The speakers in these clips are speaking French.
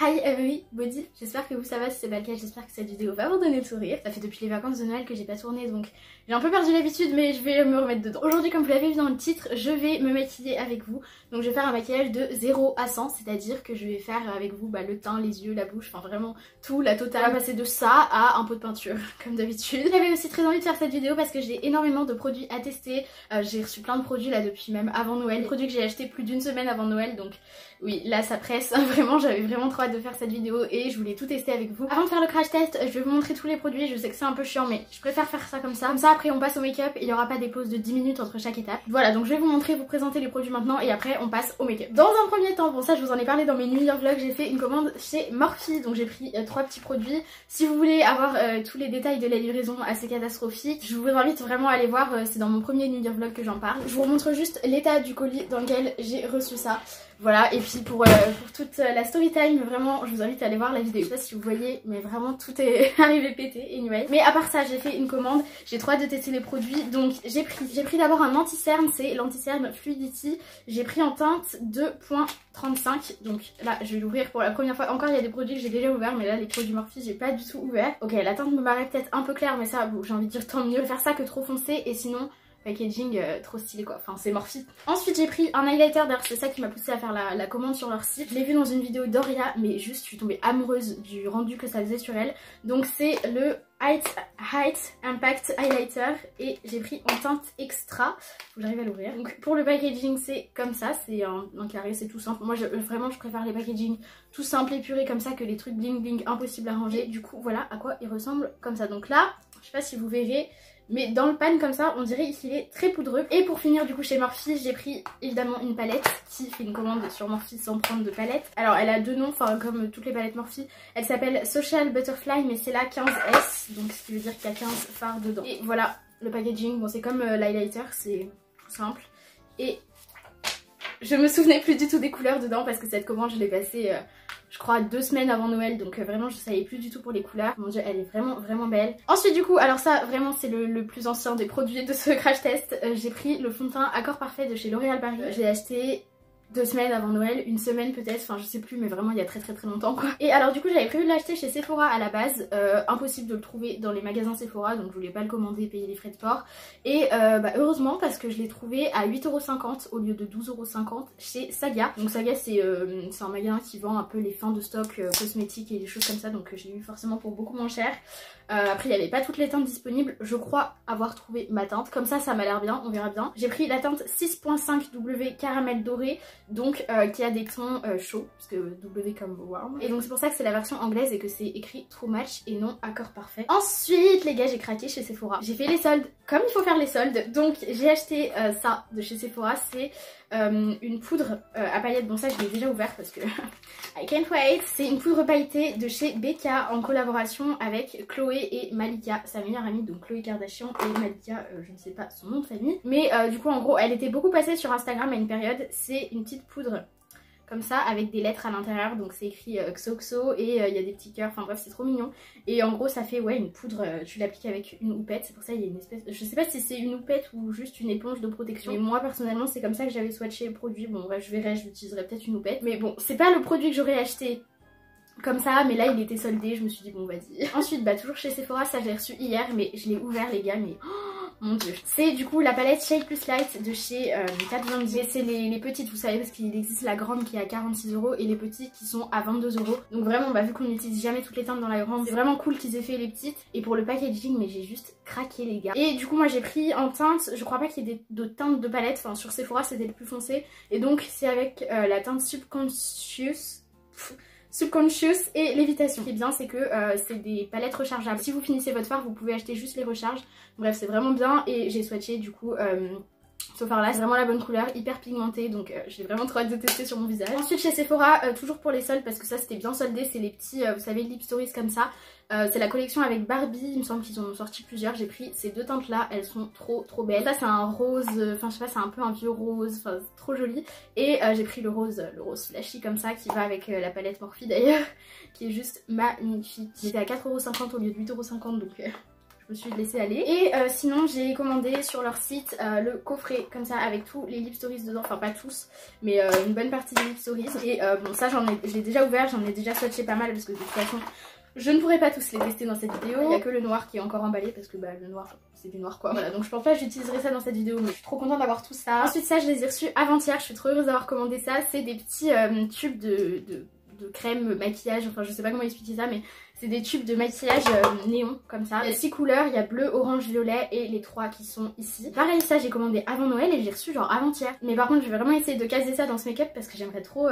Hi everybody, j'espère que vous ça va, si c'est pas le cas, j'espère que cette vidéo va vous donner le sourire. Ça fait depuis les vacances de Noël que j'ai pas tourné, donc j'ai un peu perdu l'habitude, mais je vais me remettre dedans. Aujourd'hui, comme vous l'avez vu dans le titre, je vais me maquiller avec vous. Donc je vais faire un maquillage de 0 à 100, c'est-à-dire que je vais faire avec vous le teint, les yeux, la bouche, enfin vraiment tout, la totale. On va passer de ça à un pot de peinture, comme d'habitude. J'avais aussi très envie de faire cette vidéo parce que j'ai énormément de produits à tester. J'ai reçu plein de produits là depuis même avant Noël. Des produits que j'ai achetés plus d'une semaine avant Noël, donc oui, là ça presse. Vraiment, j'avais vraiment trop hâte de faire cette vidéo et je voulais tout tester avec vous. Avant de faire le crash test, je vais vous montrer tous les produits. Je sais que c'est un peu chiant, mais je préfère faire ça comme ça. Comme ça, après on passe au make-up et il n'y aura pas des pauses de 10 minutes entre chaque étape. Voilà, donc je vais vous montrer, vous présenter les produits maintenant et après on passe au make-up. Dans un premier temps, bon ça je vous en ai parlé dans mes New Year vlogs, j'ai fait une commande chez Morphe, donc j'ai pris 3 petits produits. Si vous voulez avoir tous les détails de la livraison assez catastrophique, je vous invite vraiment à aller voir, c'est dans mon premier New Year vlog que j'en parle. Je vous remontre juste l'état du colis dans lequel j'ai reçu ça. Voilà, et puis pour toute la story time, vraiment je vous invite à aller voir la vidéo. Je sais pas si vous voyez, mais vraiment tout est arrivé pété anyway. Mais à part ça, j'ai fait une commande, j'ai trop hâte de tester les produits. Donc j'ai pris d'abord un anti-cerne, c'est l'anti-cerne Fluidity. J'ai pris en teinte 2.35. Donc là je vais l'ouvrir pour la première fois. Encore il y a des produits que j'ai déjà ouverts, mais là les produits Morphe j'ai pas du tout ouvert. Ok, la teinte me paraît peut-être un peu claire, mais ça bon, j'ai envie de dire tant mieux. Je vais faire ça que trop foncé, et sinon packaging trop stylé quoi, enfin c'est Morphe. Ensuite j'ai pris un highlighter, d'ailleurs c'est ça qui m'a poussé à faire la commande sur leur site. Je l'ai vu dans une vidéo d'Oria, mais juste je suis tombée amoureuse du rendu que ça faisait sur elle. Donc c'est le Height Impact Highlighter et j'ai pris en teinte extra. Faut que j'arrive à l'ouvrir. Donc pour le packaging c'est comme ça, c'est un carré, c'est tout simple. Moi vraiment je préfère les packaging tout simples, épurés comme ça, que les trucs bling bling impossibles à ranger. Du coup voilà à quoi il ressemble comme ça. Donc là, je sais pas si vous verrez, mais dans le pan comme ça on dirait qu'il est très poudreux. Et pour finir du coup chez Morphe j'ai pris évidemment une palette. Qui fait une commande sur Morphe sans prendre de palette. Alors elle a deux noms, enfin comme toutes les palettes Morphe. Elle s'appelle Social Butterfly, mais c'est la 15S, donc ce qui veut dire qu'il y a 15 fards dedans. Et voilà le packaging, bon c'est comme l'highlighter, c'est tout simple. Et je me souvenais plus du tout des couleurs dedans parce que cette commande je l'ai passée je crois 2 semaines avant Noël, donc vraiment je savais plus du tout pour les couleurs. Mon dieu, elle est vraiment belle. Ensuite du coup, alors ça vraiment c'est le plus ancien des produits de ce crash test. J'ai pris le fond de teint Accord Parfait de chez L'Oréal Paris. Je l'ai acheté 2 semaines avant Noël, une semaine peut-être, enfin je sais plus, mais vraiment il y a très longtemps quoi. Et alors du coup j'avais prévu de l'acheter chez Sephora à la base, impossible de le trouver dans les magasins Sephora, donc je voulais pas le commander, payer les frais de port. Et heureusement parce que je l'ai trouvé à 8,50€ au lieu de 12,50€ chez Saga. Donc Saga c'est un magasin qui vend un peu les fins de stock cosmétiques et des choses comme ça, donc je l'ai eu forcément pour beaucoup moins cher. Après il n'y avait pas toutes les teintes disponibles, je crois avoir trouvé ma teinte, comme ça m'a l'air bien, on verra bien. J'ai pris la teinte 6.5W caramel doré, donc qui a des tons chauds, parce que W comme warm. Et donc c'est pour ça que c'est la version anglaise et que c'est écrit True Match et non Accord Parfait. Ensuite les gars, j'ai craqué chez Sephora. J'ai fait les soldes comme il faut faire les soldes, donc j'ai acheté ça de chez Sephora, c'est une poudre à paillettes. Bon ça je l'ai déjà ouvert parce que I can't wait. C'est une poudre pailletée de chez Becca en collaboration avec Chloé et Malika, sa meilleure amie, donc Chloé Kardashian et Malika, je ne sais pas son nom de famille. Mais du coup en gros elle était beaucoup passée sur Instagram à une période. C'est une petite poudre comme ça avec des lettres à l'intérieur, donc c'est écrit XOXO et il y a des petits cœurs, enfin bref c'est trop mignon. Et en gros ça fait ouais une poudre, tu l'appliques avec une houppette, c'est pour ça il y a une espèce, je sais pas si c'est une houppette ou juste une éponge de protection, mais moi personnellement c'est comme ça que j'avais swatché le produit. Bon bref je verrai, j'utiliserai peut-être une houppette, mais bon c'est pas le produit que j'aurais acheté comme ça, mais là il était soldé, je me suis dit bon vas-y. Ensuite toujours chez Sephora, ça j'ai reçu hier, mais je l'ai ouvert les gars, mais mon dieu. C'est du coup la palette Shade Plus Light de chez Kat Von D. C'est les petites, vous savez, parce qu'il existe la grande qui est à 46€ et les petites qui sont à 22€. Donc vraiment vu qu'on n'utilise jamais toutes les teintes dans la grande, c'est vraiment cool qu'ils aient fait les petites. Et pour le packaging, mais j'ai juste craqué les gars. Et du coup moi j'ai pris en teinte, je crois pas qu'il y ait de teintes de palette, enfin sur Sephora c'était le plus foncé. Et donc c'est avec la teinte Subconscious et Lévitation. Ce qui est bien c'est que c'est des palettes rechargeables. Si vous finissez votre fard vous pouvez acheter juste les recharges. Bref c'est vraiment bien et j'ai swatché du coup ce fard là, c'est vraiment la bonne couleur, hyper pigmentée, donc j'ai vraiment trop hâte de tester sur mon visage. Ensuite chez Sephora, toujours pour les soldes parce que ça c'était bien soldé, c'est les petits, vous savez, lip stories comme ça. C'est la collection avec Barbie, il me semble qu'ils en ont sorti plusieurs. J'ai pris ces deux teintes là, elles sont trop belles. Ça c'est un rose, enfin je sais pas, c'est un peu un vieux rose, enfin trop joli. Et j'ai pris le rose flashy comme ça qui va avec la palette Morphe d'ailleurs, qui est juste magnifique. J'étais à 4,50€ au lieu de 8,50€, donc je me suis laissée aller. Et sinon j'ai commandé sur leur site le coffret comme ça avec tous les lip stories dedans, enfin pas tous mais une bonne partie des lip stories. Et bon ça je l'ai déjà ouvert, j'en ai déjà swatché pas mal parce que de toute façon je ne pourrai pas tous les tester dans cette vidéo. Il n'y a que le noir qui est encore emballé parce que bah le noir c'est du noir quoi. Voilà, donc je pense pas que j'utiliserai ça dans cette vidéo, mais je suis trop contente d'avoir tout ça. Ensuite ça je les ai reçus avant-hier, je suis trop heureuse d'avoir commandé ça. C'est des petits tubes de crème maquillage, enfin je sais pas comment expliquer ça, mais c'est des tubes de maquillage néon comme ça. Il y a 6 couleurs, il y a bleu, orange, violet et les 3 qui sont ici. Pareil ça j'ai commandé avant Noël et j'ai reçu genre avant-hier. Mais par contre je vais vraiment essayer de caser ça dans ce make-up parce que j'aimerais trop...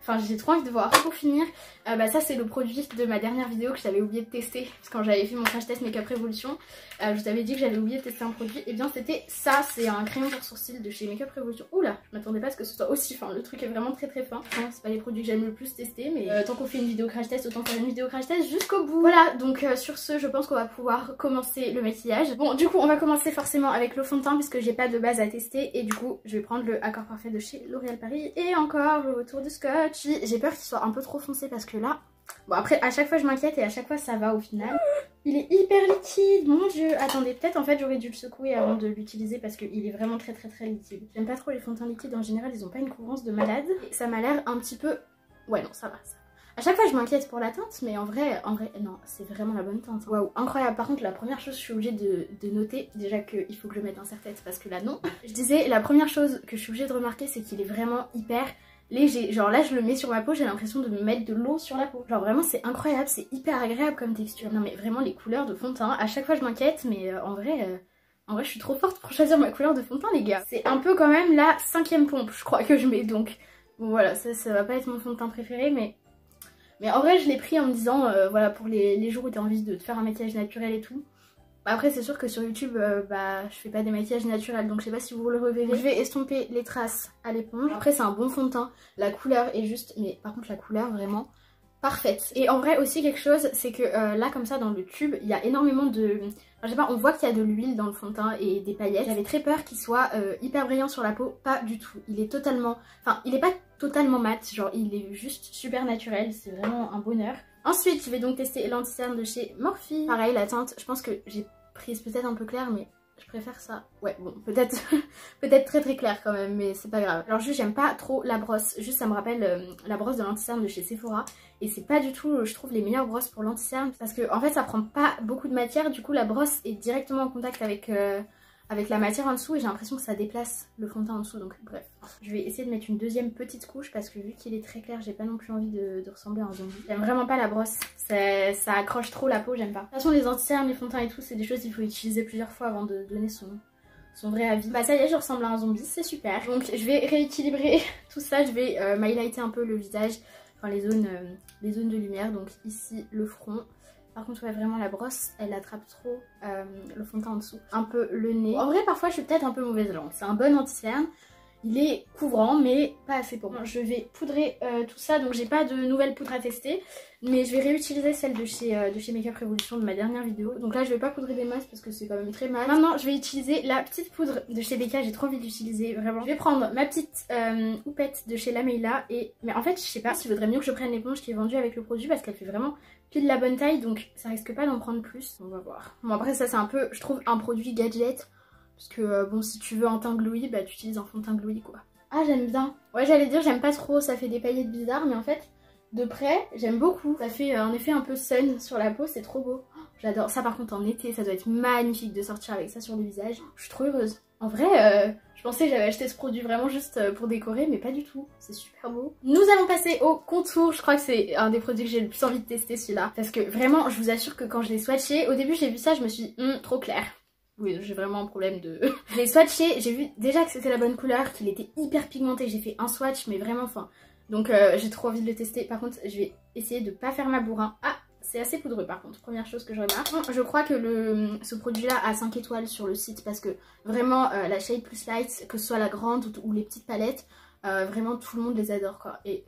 Enfin j'ai trop envie de voir. Pour finir, bah ça c'est le produit de ma dernière vidéo que j'avais oublié de tester. Parce que quand j'avais fait mon crash test Make Up Revolution, je t'avais dit que j'avais oublié de tester un produit. Et bien c'était ça, c'est un crayon pour sourcils de chez Make Up Revolution. Oula, je m'attendais pas à ce que ce soit aussi fin. Le truc est vraiment très très fin. Enfin, c'est pas les produits que j'aime le plus tester, mais tant qu'on fait une vidéo crash test, autant faire une vidéo crash test jusqu'au bout. Voilà, donc sur ce je pense qu'on va pouvoir commencer le maquillage. Bon du coup on va commencer forcément avec le fond de teint puisque j'ai pas de base à tester. Et du coup je vais prendre le Accord Parfait de chez L'Oréal Paris. Et encore le retour de Scotch. J'ai peur qu'il soit un peu trop foncé parce que là... Bon après à chaque fois je m'inquiète et à chaque fois ça va au final. Il est hyper liquide, mon dieu. Attendez, peut-être en fait j'aurais dû le secouer avant de l'utiliser parce qu'il est vraiment très liquide. J'aime pas trop les fonds de teint liquides en général, ils ont pas une couvrance de malade. Et ça m'a l'air un petit peu... Ouais non ça va ça. À chaque fois je m'inquiète pour la teinte mais en vrai non c'est vraiment la bonne teinte. Waouh incroyable. Par contre la première chose je suis obligée de noter déjà qu'il faut que je mette un serre-tête parce que là non. Je disais la première chose que je suis obligée de remarquer c'est qu'il est vraiment hyper léger. Genre là je le mets sur ma peau, j'ai l'impression de me mettre de l'eau sur la peau. Genre vraiment c'est incroyable, c'est hyper agréable comme texture. Non mais vraiment les couleurs de fond de teint, à chaque fois je m'inquiète mais en vrai je suis trop forte pour choisir ma couleur de fond de teint les gars. C'est un peu quand même la 5e pompe je crois que je mets donc. Bon voilà ça va pas être mon fond de teint préféré mais en vrai je l'ai pris en me disant voilà pour les jours où t'as envie de te faire un maquillage naturel et tout. Après c'est sûr que sur YouTube bah je fais pas des maquillages naturels donc je sais pas si vous le reverrez. Je vais estomper les traces à l'éponge. Après c'est un bon fond de teint, la couleur est juste, mais par contre la couleur vraiment parfaite. Et en vrai aussi quelque chose c'est que là comme ça dans le tube il y a énormément de... Enfin, je sais pas, on voit qu'il y a de l'huile dans le fond de teint et des paillettes. J'avais très peur qu'il soit hyper brillant sur la peau, pas du tout. Il est totalement... Enfin il est pas totalement mat, genre il est juste super naturel, c'est vraiment un bonheur. Ensuite je vais donc tester l'anti-cerne de chez Morphe. Pareil la teinte, je pense que j'ai prise peut-être un peu claire mais je préfère ça. Ouais bon peut-être très clair quand même mais c'est pas grave. Alors juste j'aime pas trop la brosse, juste ça me rappelle la brosse de l'anti-cerne de chez Sephora. Et c'est pas du tout je trouve les meilleures brosses pour l'anti-cerne parce que en fait ça prend pas beaucoup de matière, du coup la brosse est directement en contact avec la matière en dessous et j'ai l'impression que ça déplace le fond de teint en dessous donc bref. Je vais essayer de mettre une deuxième petite couche parce que vu qu'il est très clair j'ai pas non plus envie de ressembler à un zombie. J'aime vraiment pas la brosse, ça accroche trop la peau, j'aime pas. De toute façon les anti-cernes, les fonds de teint et tout c'est des choses qu'il faut utiliser plusieurs fois avant de donner son vrai avis. Bah ça y est je ressemble à un zombie, c'est super. Donc je vais rééquilibrer tout ça, je vais m'highlighter un peu le visage, enfin les zones de lumière, donc ici le front. Par contre ouais vraiment la brosse elle attrape trop le fond de teint en dessous. Un peu le nez. En vrai parfois je suis peut-être un peu mauvaise langue. C'est un bon anti-cerne. Il est couvrant mais pas assez pour moi. Je vais poudrer tout ça donc j'ai pas de nouvelles poudres à tester. Mais je vais réutiliser celle de chez Make Up Revolution de ma dernière vidéo. Donc là je vais pas poudrer des masses parce que c'est quand même très mat. Maintenant je vais utiliser la petite poudre de chez Becca, j'ai trop envie d'utiliser vraiment. Je vais prendre ma petite houppette de chez Lameila et... Mais en fait je sais pas s'il vaudrait mieux que je prenne l'éponge qui est vendue avec le produit parce qu'elle fait vraiment pile la bonne taille donc ça risque pas d'en prendre plus. On va voir. Bon après ça c'est un peu je trouve un produit gadget. Parce que bon si tu veux un teint glowy bah tu utilises un fond de teint glowy quoi. Ah j'aime bien. Ouais j'allais dire j'aime pas trop, ça fait des paillettes bizarres mais en fait de près j'aime beaucoup. Ça fait un effet un peu sun sur la peau, c'est trop beau. Oh, j'adore ça par contre en été, ça doit être magnifique de sortir avec ça sur le visage. Je suis trop heureuse. En vrai je pensais que j'avais acheté ce produit vraiment juste pour décorer mais pas du tout. C'est super beau. Nous allons passer au contour. Je crois que c'est un des produits que j'ai le plus envie de tester celui-là. Parce que vraiment je vous assure que quand je l'ai swatché, au début j'ai vu ça je me suis dit trop clair. Oui, j'ai vraiment un problème de... Je l'ai swatché, j'ai vu déjà que c'était la bonne couleur, qu'il était hyper pigmenté. J'ai fait un swatch, mais vraiment fin. Donc j'ai trop envie de le tester. Par contre, je vais essayer de pas faire ma bourrin. Ah, c'est assez poudreux par contre, première chose que je remarque. Je crois que ce produit-là a 5 étoiles sur le site parce que vraiment la Shade Plus Light, que ce soit la grande ou les petites palettes, vraiment tout le monde les adore quoi. Et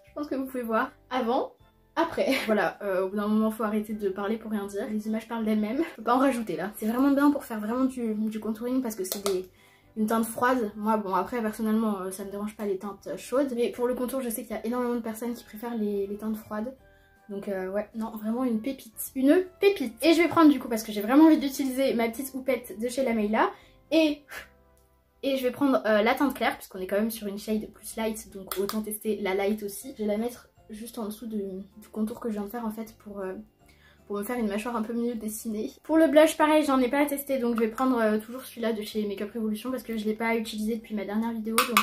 je pense que vous pouvez voir avant... Après, voilà, au bout d'un moment faut arrêter de parler pour rien dire, les images parlent d'elles-mêmes, je peux pas en rajouter là. C'est vraiment bien pour faire vraiment du contouring parce que c'est une teinte froide. Moi bon après personnellement ça me dérange pas les teintes chaudes, mais pour le contour je sais qu'il y a énormément de personnes qui préfèrent les teintes froides. Donc ouais, non, vraiment une pépite. Une pépite. Et je vais prendre du coup, parce que j'ai vraiment envie d'utiliser ma petite houppette de chez Lameila. Et je vais prendre la teinte claire, puisqu'on est quand même sur une shade plus light, donc autant tester la light aussi. Je vais la mettre juste en dessous du contour que je viens de faire en fait pour me faire une mâchoire un peu mieux dessinée. Pour le blush, pareil, j'en ai pas testé, donc je vais prendre toujours celui-là de chez Makeup Revolution parce que je l'ai pas utilisé depuis ma dernière vidéo, donc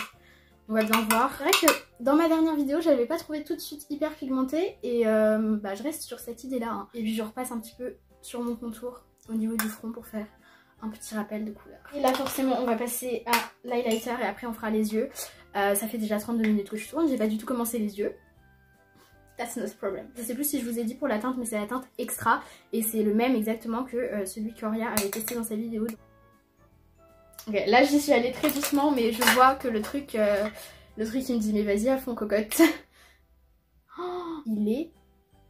on va bien voir. C'est vrai que dans ma dernière vidéo, je l'avais pas trouvé tout de suite hyper pigmenté et bah, je reste sur cette idée-là. Hein. Et puis je repasse un petit peu sur mon contour au niveau du front pour faire un petit rappel de couleur. Et là forcément on va passer à l'highlighter et après on fera les yeux. Ça fait déjà 32 minutes que je tourne, j'ai pas du tout commencé les yeux. That's not a problem. Je sais plus si je vous ai dit pour la teinte, mais c'est la teinte Extra et c'est le même exactement que celui qu'Oria avait testé dans sa vidéo. Ok, là j'y suis allée très doucement mais je vois que le truc il me dit mais vas-y à fond cocotte. Oh, il est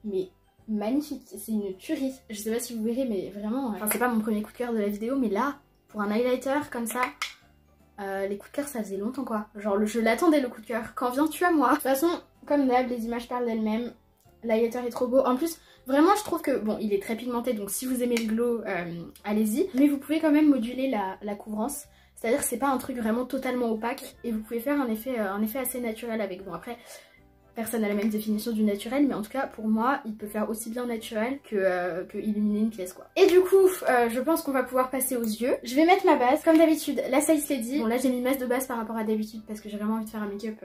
mais magnifique, c'est une tuerie. Je sais pas si vous verrez mais vraiment, enfin c'est pas mon premier coup de cœur de la vidéo mais là pour un highlighter comme ça, les coups de cœur ça faisait longtemps quoi. Genre je l'attendais le coup de cœur, quand viens-tu à moi? De toute façon comme d'hab les images parlent d'elles-mêmes, l'highlighter est trop beau. En plus vraiment je trouve que bon il est très pigmenté donc si vous aimez le glow allez-y. Mais vous pouvez quand même moduler la couvrance. C'est-à-dire que c'est pas un truc vraiment totalement opaque et vous pouvez faire un effet assez naturel avec. Bon après personne n'a la même définition du naturel mais en tout cas pour moi il peut faire aussi bien naturel que illuminer une pièce quoi. Et du coup je pense qu'on va pouvoir passer aux yeux. Je vais mettre ma base comme d'habitude, la Size Lady. Bon là j'ai mis masse de base par rapport à d'habitude parce que j'ai vraiment envie de faire un make-up.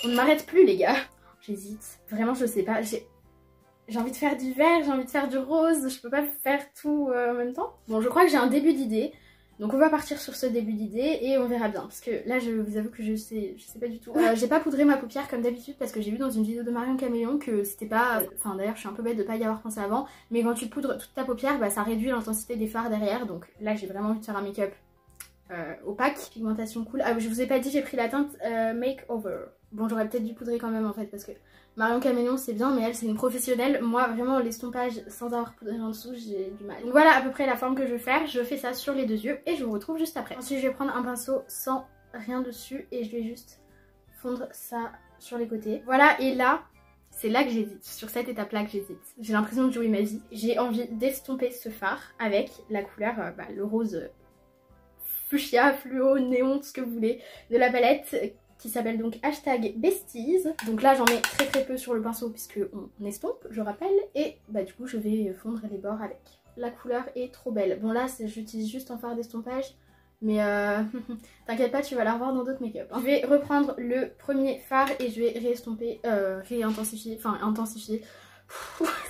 On ne m'arrête plus les gars. J'hésite, vraiment je sais pas, j'ai envie de faire du vert, j'ai envie de faire du rose, je peux pas faire tout en même temps. Bon je crois que j'ai un début d'idée. Donc on va partir sur ce début d'idée et on verra bien. Parce que là je vous avoue que je sais pas du tout. J'ai pas poudré ma paupière comme d'habitude parce que j'ai vu dans une vidéo de Marion Caméléon que c'était pas... Enfin d'ailleurs je suis un peu bête de pas y avoir pensé avant. Mais quand tu poudres toute ta paupière, bah, ça réduit l'intensité des fards derrière. Donc là j'ai vraiment envie de faire un make-up opaque. Pigmentation cool. Ah je vous ai pas dit, j'ai pris la teinte Makeover. Bon j'aurais peut-être dû poudrer quand même en fait parce que Marion Caméléon c'est bien mais elle c'est une professionnelle. Moi vraiment l'estompage sans avoir poudré en dessous j'ai du mal. Donc voilà à peu près la forme que je vais faire. Je fais ça sur les deux yeux et je vous retrouve juste après. Ensuite je vais prendre un pinceau sans rien dessus et je vais juste fondre ça sur les côtés. Voilà et là c'est là que j'hésite. Sur cette étape là que j'hésite. J'ai l'impression de jouer ma vie. J'ai envie d'estomper ce fard avec la couleur le rose fuchsia, fluo, néon, tout ce que vous voulez de la palette qui s'appelle donc #besties. Donc là j'en mets très peu sur le pinceau puisque on estompe, je rappelle. Et bah du coup je vais fondre les bords avec. La couleur est trop belle. Bon là j'utilise juste un fard d'estompage. Mais t'inquiète pas tu vas la revoir dans d'autres make-up. Je vais reprendre le premier fard et je vais réestomper, réintensifier, enfin intensifier.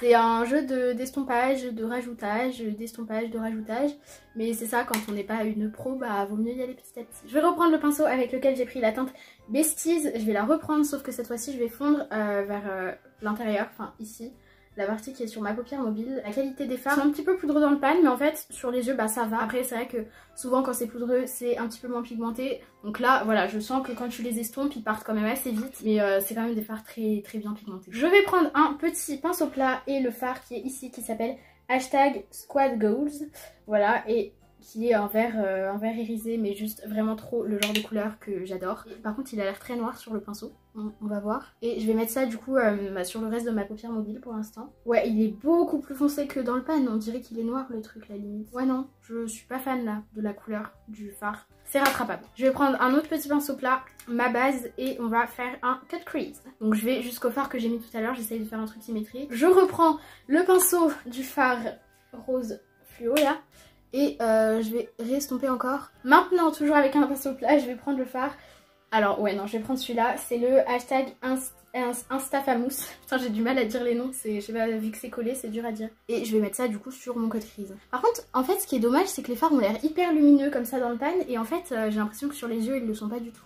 C'est un jeu d'estompage, de rajoutage, d'estompage, de rajoutage. Mais c'est ça, quand on n'est pas une pro, bah vaut mieux y aller petit à petit. Je vais reprendre le pinceau avec lequel j'ai pris la teinte Besties. Je vais la reprendre, sauf que cette fois-ci je vais fondre vers l'intérieur, enfin ici. La partie qui est sur ma paupière mobile. La qualité des fards, c'est un petit peu poudreux dans le pan, mais en fait sur les yeux bah ça va. Après c'est vrai que souvent quand c'est poudreux c'est un petit peu moins pigmenté. Donc là voilà je sens que quand tu les estompes ils partent quand même assez vite. Mais c'est quand même des fards très bien pigmentés. Je vais prendre un petit pinceau plat et le fard qui est ici qui s'appelle #Squad Goals. Voilà et qui est un vert irisé mais juste vraiment trop le genre de couleur que j'adore. Par contre il a l'air très noir sur le pinceau, on va voir. Et je vais mettre ça du coup sur le reste de ma paupière mobile pour l'instant. Ouais il est beaucoup plus foncé que dans le pan, on dirait qu'il est noir le truc la limite. Ouais non, je suis pas fan là de la couleur du fard. C'est rattrapable. Je vais prendre un autre petit pinceau plat, ma base et on va faire un cut crease. Donc je vais jusqu'au fard que j'ai mis tout à l'heure, j'essaye de faire un truc symétrique. Je reprends le pinceau du fard rose fluo là. Et je vais réestomper encore. Maintenant, toujours avec un pinceau plat, je vais prendre le fard. Alors, ouais, non, je vais prendre celui-là. C'est le #Instafamous. Putain, j'ai du mal à dire les noms. Je sais pas, vu que c'est collé, c'est dur à dire. Et je vais mettre ça, du coup, sur mon cut crease. Par contre, en fait, ce qui est dommage, c'est que les fards ont l'air hyper lumineux comme ça dans le pan. Et en fait, j'ai l'impression que sur les yeux, ils le sont pas du tout.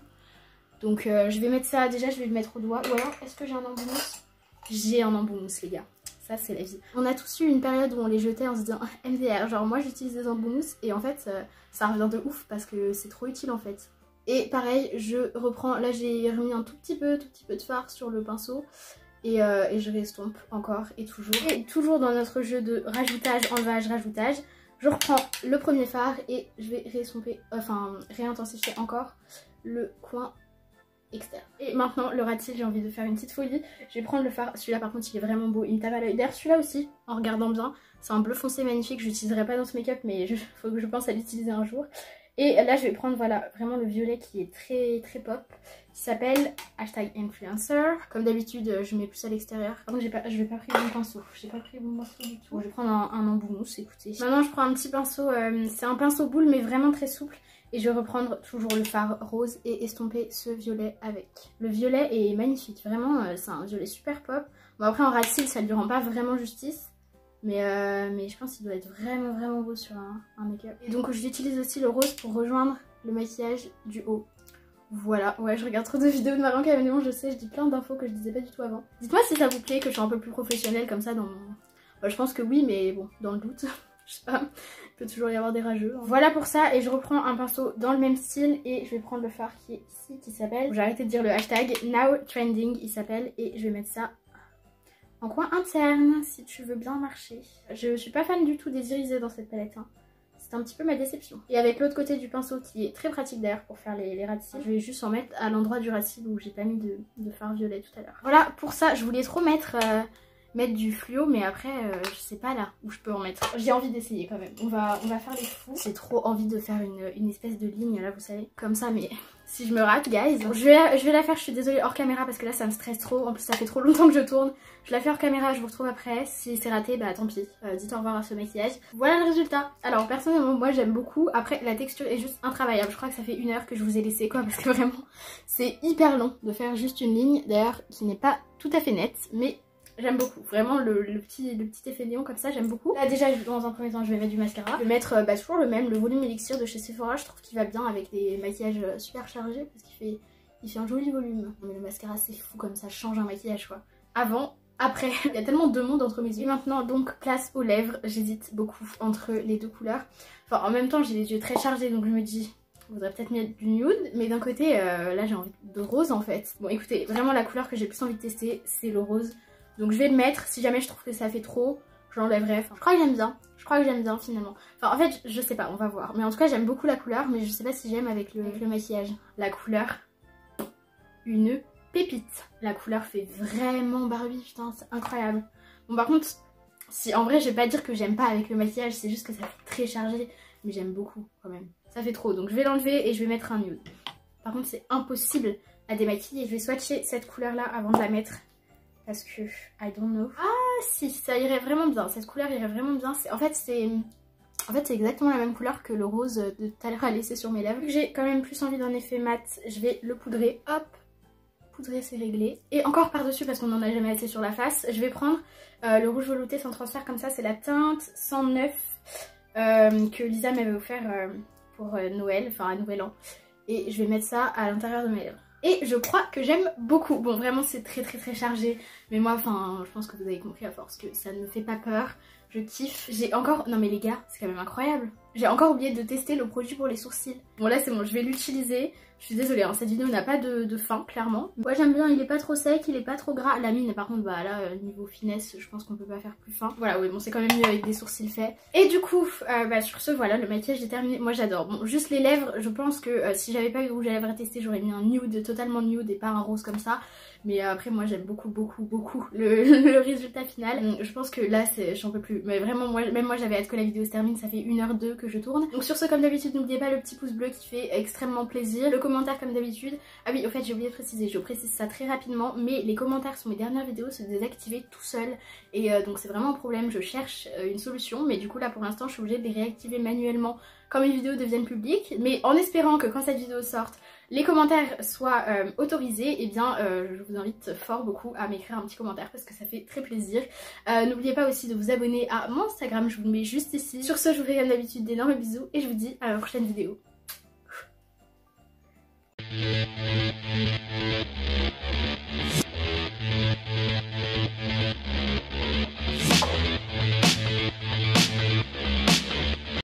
Donc, je vais mettre ça. Déjà, je vais le mettre au doigt. Ou alors, est-ce que j'ai un embout mousse? J'ai un embout mousse, les gars. Ça c'est la vie. On a tous eu une période où on les jetait en se disant MDR, genre moi j'utilise des embouts mousse et en fait ça revient de ouf parce que c'est trop utile en fait. Et pareil je reprends, là j'ai remis un tout petit peu de fard sur le pinceau et je réestompe encore et toujours dans notre jeu de rajoutage, enlevage, rajoutage. Je reprends le premier fard et je vais réestomper, enfin réintensifier encore le coin externe. Et maintenant le ras de cils, j'ai envie de faire une petite folie. Je vais prendre le fard, celui-là par contre il est vraiment beau, il me tape à l'œil. D'ailleurs celui-là aussi, en regardant bien, c'est un bleu foncé magnifique, je l'utiliserai pas dans ce make-up mais il faut que je pense à l'utiliser un jour. Et là je vais prendre voilà vraiment le violet qui est très très pop, qui s'appelle #influencer. Comme d'habitude je mets plus à l'extérieur. Par contre je vais pas pris mon pinceau, j'ai pas pris mon pinceau du tout. Bon, je vais prendre un embout mousse, écoutez. Maintenant je prends un petit pinceau, c'est un pinceau boule mais vraiment très souple. Et je vais reprendre toujours le fard rose et estomper ce violet avec. Le violet est magnifique, vraiment c'est un violet super pop. Bon après en ras de cils ça lui rend pas vraiment justice. Mais je pense qu'il doit être vraiment beau sur un make-up. Et donc j'utilise aussi le rose pour rejoindre le maquillage du haut. Voilà, ouais je regarde trop de vidéos de Marion Cavaléon, je sais, je dis plein d'infos que je disais pas du tout avant. Dites-moi si ça vous plaît que je sois un peu plus professionnelle comme ça dans mon... Bah, je pense que oui mais bon, dans le doute, je sais pas, il peut toujours y avoir des rageux. Hein. Voilà pour ça et je reprends un pinceau dans le même style et je vais prendre le fard qui est ici qui s'appelle... J'ai arrêté de dire le hashtag #NowTrending il s'appelle et je vais mettre ça en coin interne si tu veux bien marcher. Je suis pas fan du tout des irisés dans cette palette. Hein. C'est un petit peu ma déception. Et avec l'autre côté du pinceau qui est très pratique d'ailleurs pour faire les ras de cils, je vais juste en mettre à l'endroit du ras de cils où j'ai pas mis de fard violet tout à l'heure. Voilà pour ça, je voulais trop mettre du fluo mais après je sais pas là où je peux en mettre. J'ai envie d'essayer quand même. On va faire les fous. J'ai trop envie de faire une espèce de ligne là vous savez comme ça mais... Si je me rate, guys, je vais la faire, je suis désolée, hors caméra parce que là ça me stresse trop. En plus ça fait trop longtemps que je tourne. Je la fais hors caméra, je vous retrouve après. Si c'est raté, bah tant pis, dites au revoir à ce maquillage. Voilà le résultat. Alors personnellement, moi j'aime beaucoup. Après la texture est juste intravaillable. Je crois que ça fait 1 heure que je vous ai laissé quoi. Parce que vraiment, c'est hyper long de faire juste une ligne. D'ailleurs, qui n'est pas tout à fait nette, mais... J'aime beaucoup, vraiment le petit effet néon comme ça j'aime beaucoup. Là déjà dans un premier temps je vais mettre du mascara. Je vais mettre toujours le même, le volume élixir de chez Sephora. Je trouve qu'il va bien avec des maquillages super chargés parce qu'il fait un joli volume. Mais le mascara c'est fou comme ça change un maquillage quoi. Avant, après, il y a tellement de monde entre mes yeux. Et maintenant donc place aux lèvres, j'hésite beaucoup entre les deux couleurs. Enfin en même temps j'ai les yeux très chargés donc je me dis... Je voudrais peut-être mettre du nude, mais d'un côté là j'ai envie de rose en fait. Bon écoutez, vraiment la couleur que j'ai plus envie de tester c'est le rose. Donc je vais le mettre, si jamais je trouve que ça fait trop, je l'enlèverai. Enfin, je crois que j'aime bien, finalement. Enfin en fait, je sais pas, on va voir. Mais en tout cas j'aime beaucoup la couleur, mais je sais pas si j'aime avec le maquillage. La couleur, une pépite. La couleur fait vraiment Barbie, putain, c'est incroyable. Bon par contre, si en vrai je vais pas dire que j'aime pas avec le maquillage, c'est juste que ça fait très chargé. Mais j'aime beaucoup quand même. Ça fait trop, donc je vais l'enlever et je vais mettre un nude. Par contre c'est impossible à démaquiller. Je vais swatcher cette couleur là avant de la mettre. Parce que, I don't know. Ah si, ça irait vraiment bien, cette couleur irait vraiment bien. En fait c'est exactement la même couleur que le rose de tout à l'heure à laisser sur mes lèvres. J'ai quand même plus envie d'un effet mat, je vais le poudrer. Hop, poudrer c'est réglé. Et encore par dessus parce qu'on n'en a jamais assez sur la face, je vais prendre le rouge velouté sans transfert comme ça. C'est la teinte 109 que Lisa m'avait offert pour Noël, enfin à Nouvel An. Et je vais mettre ça à l'intérieur de mes lèvres. Et je crois que j'aime beaucoup. Bon vraiment c'est très chargé. Mais moi enfin je pense que vous avez compris à force que ça ne me fait pas peur. Je kiffe. J'ai encore... Non mais les gars c'est quand même incroyable. J'ai encore oublié de tester le produit pour les sourcils. Bon là c'est bon je vais l'utiliser. Je suis désolée hein, cette vidéo n'a pas de fin clairement. Moi j'aime bien, il est pas trop sec, il est pas trop gras. La mine par contre bah là niveau finesse je pense qu'on peut pas faire plus fin. Voilà oui bon c'est quand même mieux avec des sourcils faits. Et du coup bah sur ce voilà le maquillage est terminé. Moi j'adore. Bon juste les lèvres je pense que si j'avais pas eu de rouge à lèvres à tester j'aurais mis un nude totalement nude et pas un rose comme ça. Mais après moi j'aime beaucoup le résultat final. Je pense que là j'en peux plus. Mais vraiment même moi j'avais hâte que la vidéo se termine, ça fait 1h02 que je tourne. Donc sur ce comme d'habitude n'oubliez pas le petit pouce bleu qui fait extrêmement plaisir. Le commentaire comme d'habitude. Ah oui au fait j'ai oublié de préciser, je précise ça très rapidement. Mais les commentaires sur mes dernières vidéos se désactivaient tout seuls. Et donc c'est vraiment un problème, je cherche une solution. Mais du coup là pour l'instant je suis obligée de les réactiver manuellement quand mes vidéos deviennent publiques. Mais en espérant que quand cette vidéo sorte les commentaires soient autorisés, et bien je vous invite fort beaucoup à m'écrire un petit commentaire parce que ça fait très plaisir. N'oubliez pas aussi de vous abonner à mon Instagram, je vous le mets juste ici. Sur ce je vous fais comme d'habitude d'énormes bisous et je vous dis à la prochaine vidéo.